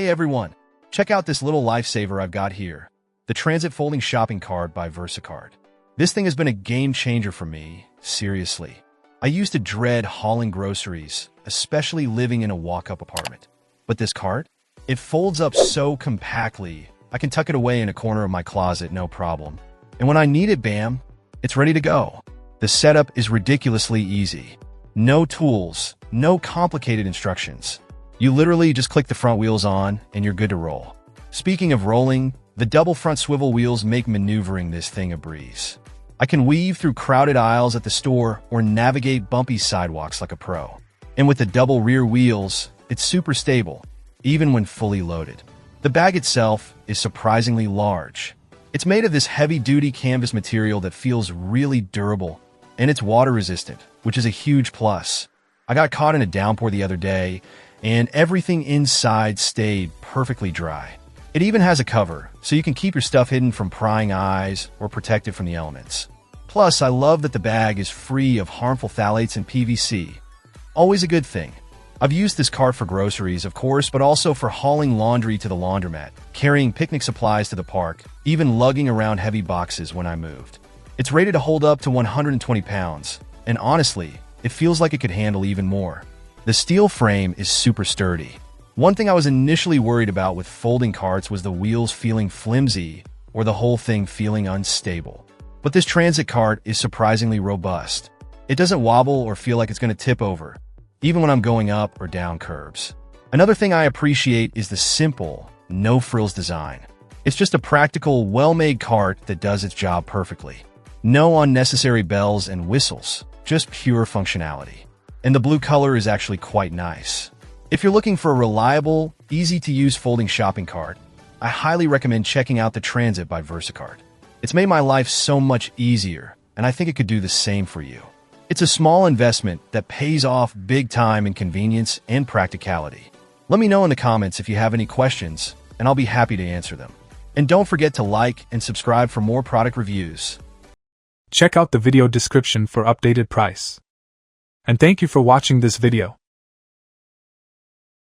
Hey everyone, check out this little lifesaver I've got here. The Transit Folding Shopping Cart by Versacart. This thing has been a game changer for me, seriously. I used to dread hauling groceries, especially living in a walk-up apartment. But this cart? It folds up so compactly, I can tuck it away in a corner of my closet, no problem. And when I need it, bam, it's ready to go. The setup is ridiculously easy. No tools, no complicated instructions. You literally just click the front wheels on and you're good to roll. Speaking of rolling, the double front swivel wheels make maneuvering this thing a breeze. I can weave through crowded aisles at the store or navigate bumpy sidewalks like a pro. And with the double rear wheels, it's super stable, even when fully loaded. The bag itself is surprisingly large. It's made of this heavy-duty canvas material that feels really durable, and it's water-resistant, which is a huge plus. I got caught in a downpour the other day, and everything inside stayed perfectly dry. It even has a cover, so you can keep your stuff hidden from prying eyes or protected from the elements. Plus, I love that the bag is free of harmful phthalates and PVC. Always a good thing. I've used this cart for groceries, of course, but also for hauling laundry to the laundromat, carrying picnic supplies to the park, even lugging around heavy boxes when I moved. It's rated to hold up to 120 pounds, and honestly, it feels like it could handle even more. The steel frame is super sturdy. One thing I was initially worried about with folding carts was the wheels feeling flimsy or the whole thing feeling unstable. But this transit cart is surprisingly robust. It doesn't wobble or feel like it's going to tip over, even when I'm going up or down curbs. Another thing I appreciate is the simple, no-frills design. It's just a practical, well-made cart that does its job perfectly. No unnecessary bells and whistles, just pure functionality. And the blue color is actually quite nice. If you're looking for a reliable, easy-to-use folding shopping cart, I highly recommend checking out the Transit by Versacart. It's made my life so much easier, and I think it could do the same for you. It's a small investment that pays off big time in convenience and practicality. Let me know in the comments if you have any questions, and I'll be happy to answer them. And don't forget to like and subscribe for more product reviews. Check out the video description for updated price. And thank you for watching this video.